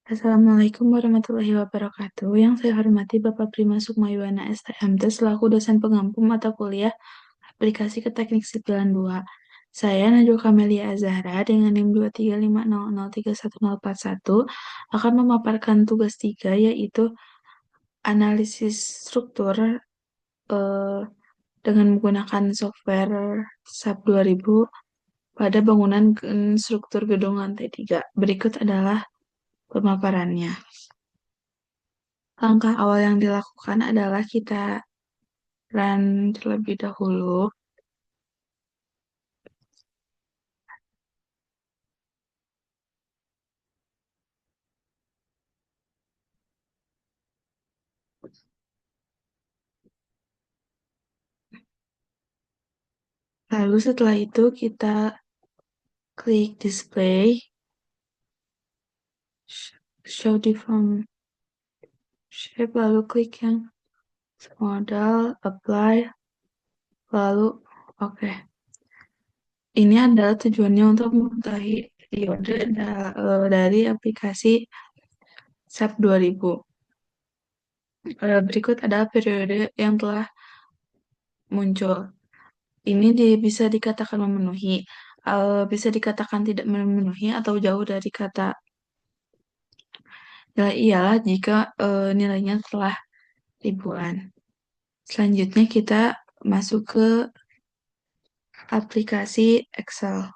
Assalamualaikum warahmatullahi wabarakatuh. Yang saya hormati Bapak Prima Sukmaywana STMT selaku dosen pengampu mata kuliah Aplikasi ke Teknik Sipilan 2. Saya Najwa Kamelia Azahra dengan NIM 235003141 akan memaparkan tugas 3 yaitu analisis struktur eh, dengan menggunakan software SAP 2000 pada bangunan struktur gedung lantai 3. Berikut adalah pemaparannya. Langkah awal yang dilakukan adalah kita run terlebih dahulu, lalu setelah itu kita klik display, show deform shape, lalu klik yang modal, apply, lalu oke. Ini adalah tujuannya untuk mengetahui periode dari aplikasi SAP 2000. Berikut adalah periode yang telah muncul. Ini bisa dikatakan memenuhi, bisa dikatakan tidak memenuhi atau jauh dari kata nilai ialah jika nilainya telah ribuan. Selanjutnya kita masuk ke aplikasi Excel.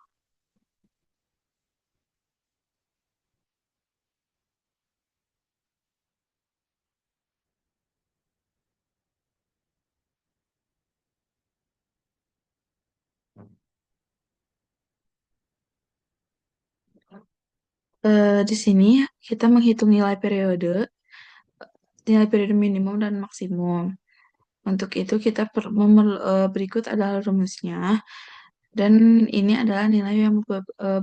Di sini kita menghitung nilai periode minimum dan maksimum. Untuk itu kita berikut adalah rumusnya dan ini adalah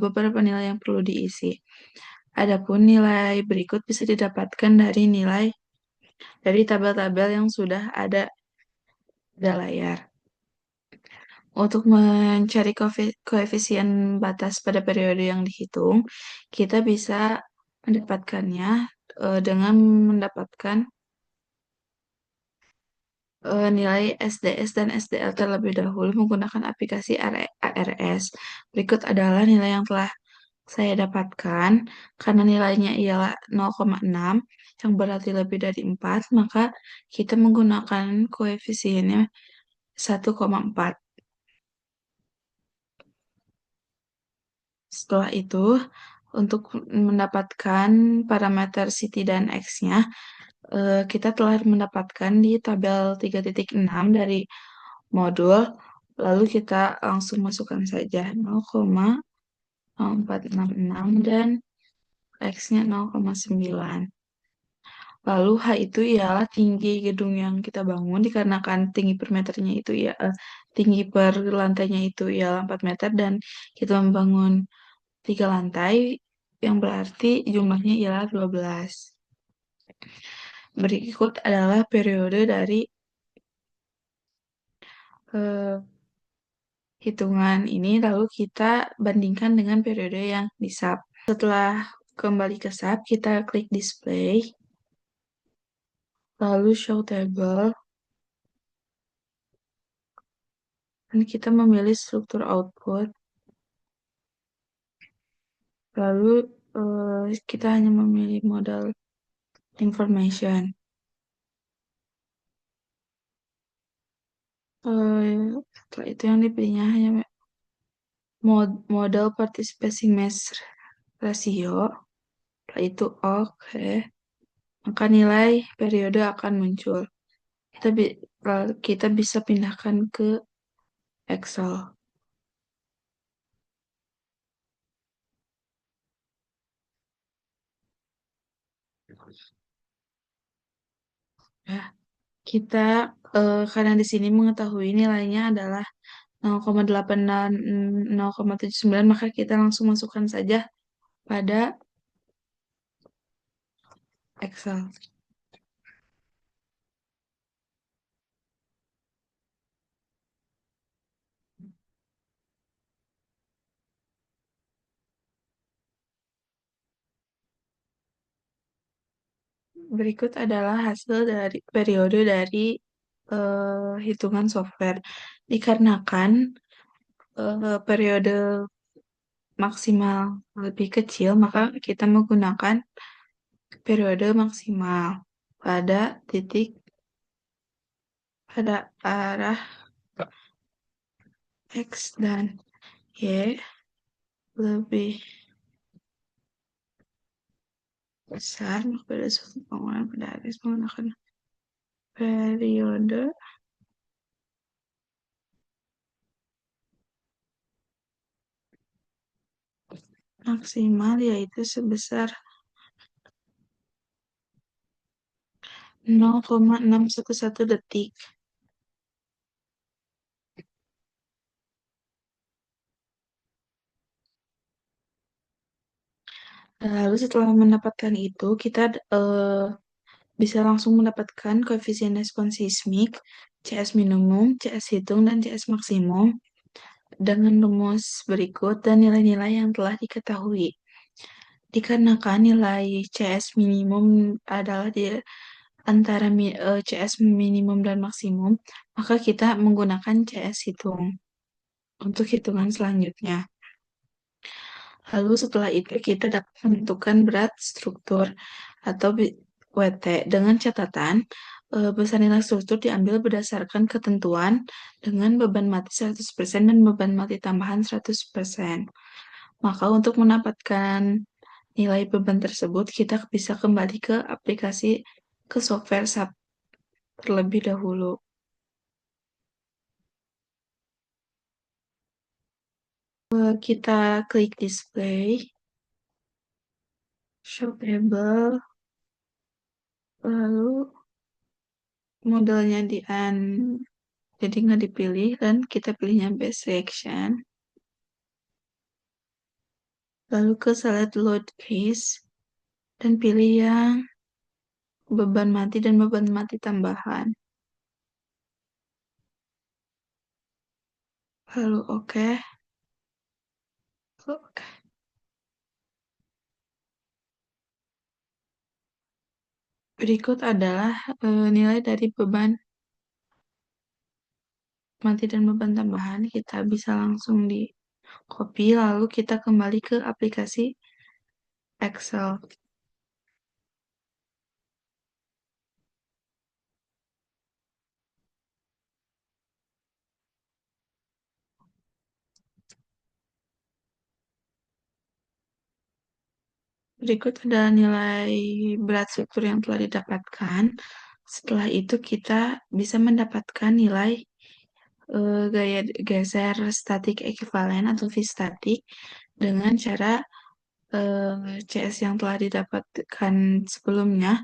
beberapa nilai yang perlu diisi. Adapun nilai berikut bisa didapatkan dari tabel-tabel yang sudah ada pada layar. Untuk mencari koefisien batas pada periode yang dihitung, kita bisa mendapatkannya dengan mendapatkan nilai SDS dan SDL terlebih dahulu menggunakan aplikasi ARS. Berikut adalah nilai yang telah saya dapatkan. Karena nilainya ialah 0,6, yang berarti lebih dari 4, maka kita menggunakan koefisiennya 1,4. Setelah itu, untuk mendapatkan parameter City dan X-nya, kita telah mendapatkan di tabel 3.6 dari modul, lalu kita langsung masukkan saja 0,0466 dan X-nya 0,9. Lalu H itu ialah tinggi gedung yang kita bangun dikarenakan tinggi per meternya itu ya tinggi per lantainya itu ya 4 meter dan kita membangun 3 lantai yang berarti jumlahnya ialah 12. Berikut adalah periode dari eh, hitungan ini lalu kita bandingkan dengan periode yang di SAP. Setelah kembali ke SAP, kita klik display, lalu show table, dan kita memilih struktur output, lalu kita hanya memilih modal information. Setelah itu yang dipilihnya hanya modal participating mass ratio, setelah itu oke. Maka nilai periode akan muncul. Kita bisa pindahkan ke Excel. Ya, kita karena di sini mengetahui nilainya adalah 0,8 dan 0,79, maka kita langsung masukkan saja pada Excel. Berikut adalah hasil dari periode dari hitungan software. Dikarenakan periode maksimal lebih kecil, maka kita menggunakan periode maksimal pada titik pada arah X dan Y lebih besar pada suatu bangunan pada X menggunakan periode maksimal yaitu sebesar 0,611 detik. Lalu setelah mendapatkan itu, kita bisa langsung mendapatkan koefisien respons sismik, CS minimum, CS hitung, dan CS maksimum dengan rumus berikut dan nilai-nilai yang telah diketahui. Dikarenakan nilai CS minimum adalah di antara CS minimum dan maksimum, maka kita menggunakan CS hitung untuk hitungan selanjutnya. Lalu setelah itu kita dapat menentukan berat struktur atau WT dengan catatan besar nilai struktur diambil berdasarkan ketentuan dengan beban mati 100% dan beban mati tambahan 100%. Maka untuk mendapatkan nilai beban tersebut, kita bisa kembali ke aplikasi ke software SAP terlebih dahulu. Kita klik display, show table, lalu modelnya jadi nggak dipilih dan kita pilihnya base reaction. Lalu ke select load case dan pilih yang beban mati dan beban mati tambahan. Lalu oke. Oke. Berikut adalah nilai dari beban mati dan beban tambahan. Kita bisa langsung di copy lalu kita kembali ke aplikasi Excel. Berikut adalah nilai berat struktur yang telah didapatkan. Setelah itu kita bisa mendapatkan nilai gaya geser statik ekuivalen atau V statik dengan cara CS yang telah didapatkan sebelumnya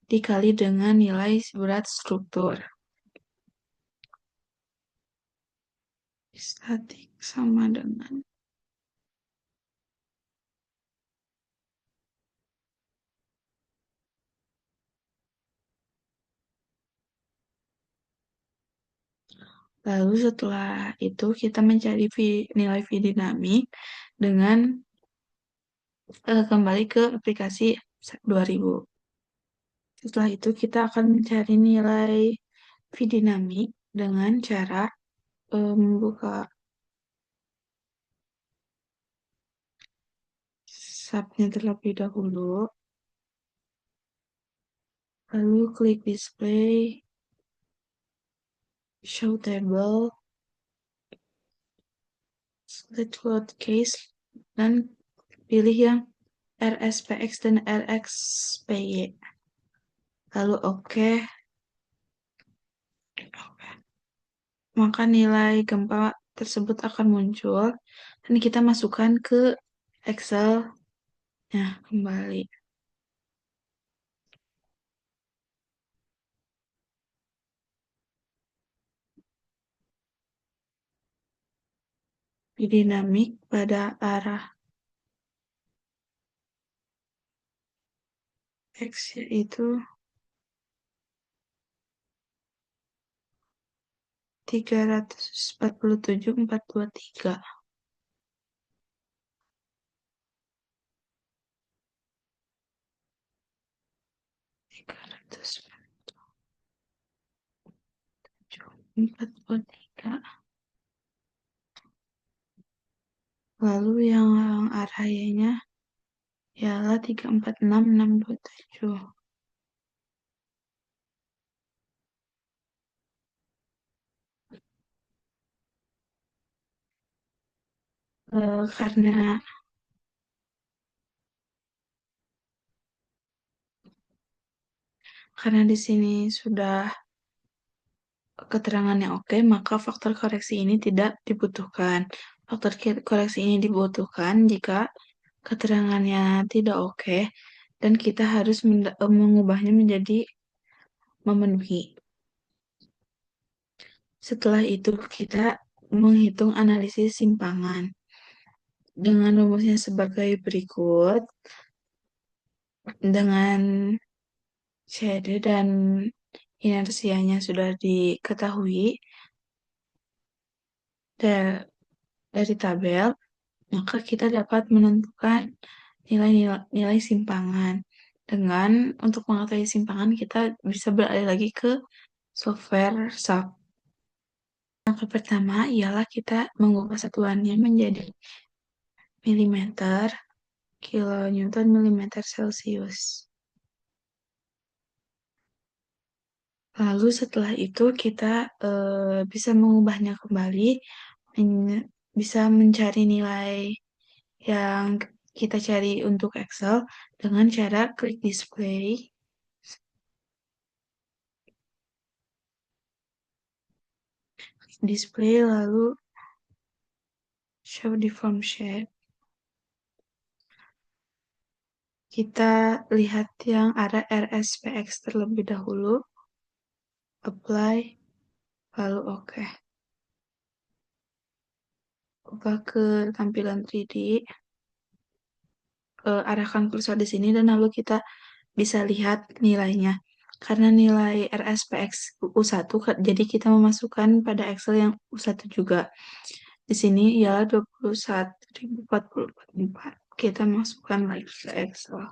dikali dengan nilai berat struktur. Statik sama dengan lalu setelah itu kita mencari nilai V dinamik dengan kembali ke aplikasi 2000. Setelah itu kita akan mencari nilai V dinamik dengan cara membuka subnya terlebih dahulu, lalu klik display, show table, select load case, dan pilih yang RSPX dan RXPY. Lalu oke. Maka nilai gempa tersebut akan muncul dan kita masukkan ke Excel. Nah, kembali. Di dinamik pada arah X yaitu 347,423. 347,443. Lalu yang arah Y-nya ialah 346,627. Karena di sini sudah keterangannya oke, maka faktor koreksi ini tidak dibutuhkan. Faktor koreksi ini dibutuhkan jika keterangannya tidak oke dan kita harus mengubahnya menjadi memenuhi. Setelah itu kita menghitung analisis simpangan dengan rumusnya sebagai berikut. Dengan CD dan inersianya sudah diketahui dari tabel, maka kita dapat menentukan nilai simpangan. Dengan untuk mengetahui simpangan, kita bisa beralih lagi ke software SAP. Langkah pertama ialah kita mengubah satuannya menjadi milimeter, kilonewton, milimeter Celcius. Lalu setelah itu kita bisa mengubahnya kembali, bisa mencari nilai yang kita cari untuk Excel dengan cara klik display lalu show deform shape. Kita lihat yang arah RSPX terlebih dahulu, apply, lalu oke. Ubah ke tampilan 3D, arahkan kursor di sini dan lalu kita bisa lihat nilainya. Karena nilai RSPX U1, jadi kita memasukkan pada Excel yang U1 juga. Di sini ialah 21.044. Kita masukkan lagi ke Excel.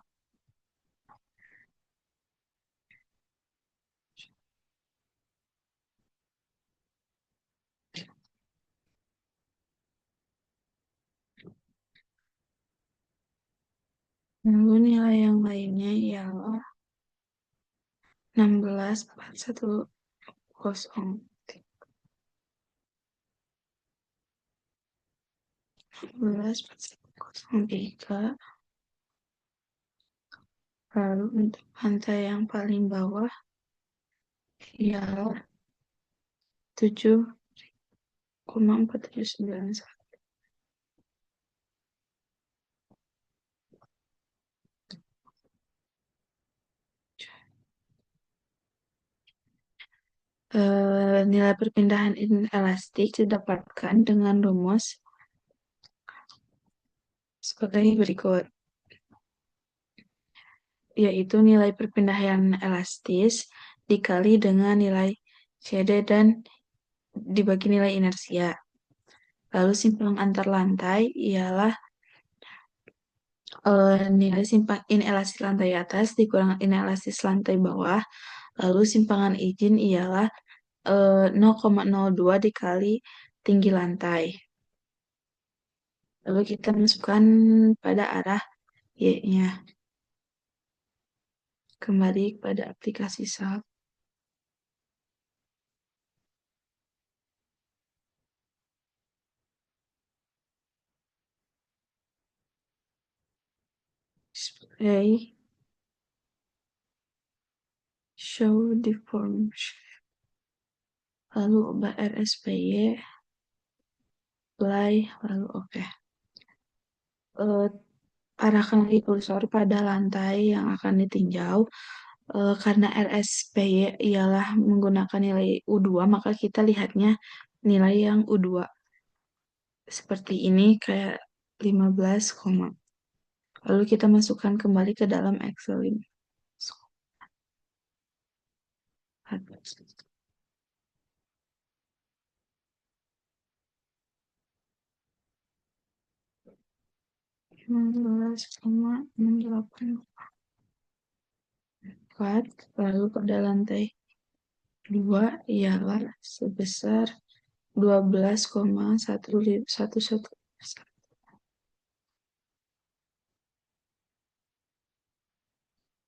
Lalu nilai yang lainnya ialah 16.410. 16.403. Lalu untuk pantai yang paling bawah ialah 7,4791. Nilai perpindahan inelastik didapatkan dengan rumus sebagai berikut, yaitu nilai perpindahan elastis dikali dengan nilai CD dan dibagi nilai inersia. Lalu simpangan antar lantai ialah nilai inelastis lantai atas dikurangi inelastis lantai bawah. Lalu simpangan izin ialah 0,02 dikali tinggi lantai. Lalu kita masukkan pada arah Y-nya. Kembali pada aplikasi SAP. Display. Show deform shape. Lalu ubah RSPY. Apply. Lalu oke. Arahkan lagi kursor pada lantai yang akan ditinjau. Karena RSPY ialah menggunakan nilai U2, maka kita lihatnya nilai yang U2. Seperti ini, kayak 15, lalu kita masukkan kembali ke dalam Excel ini. 15,680. 4, lalu pada lantai 2 ialah sebesar 12,111.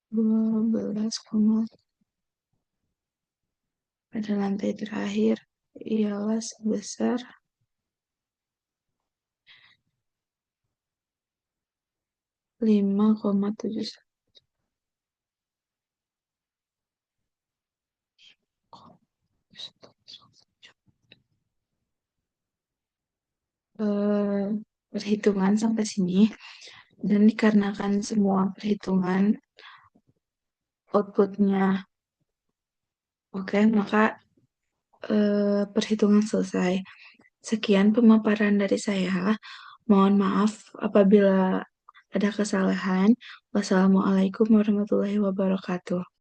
12, pada lantai terakhir ialah sebesar 5,7. eh, Perhitungan sampai sini, dan dikarenakan semua perhitungan outputnya oke, maka perhitungan selesai. Sekian pemaparan dari saya. Mohon maaf apabila ada kesalahan. Wassalamualaikum warahmatullahi wabarakatuh.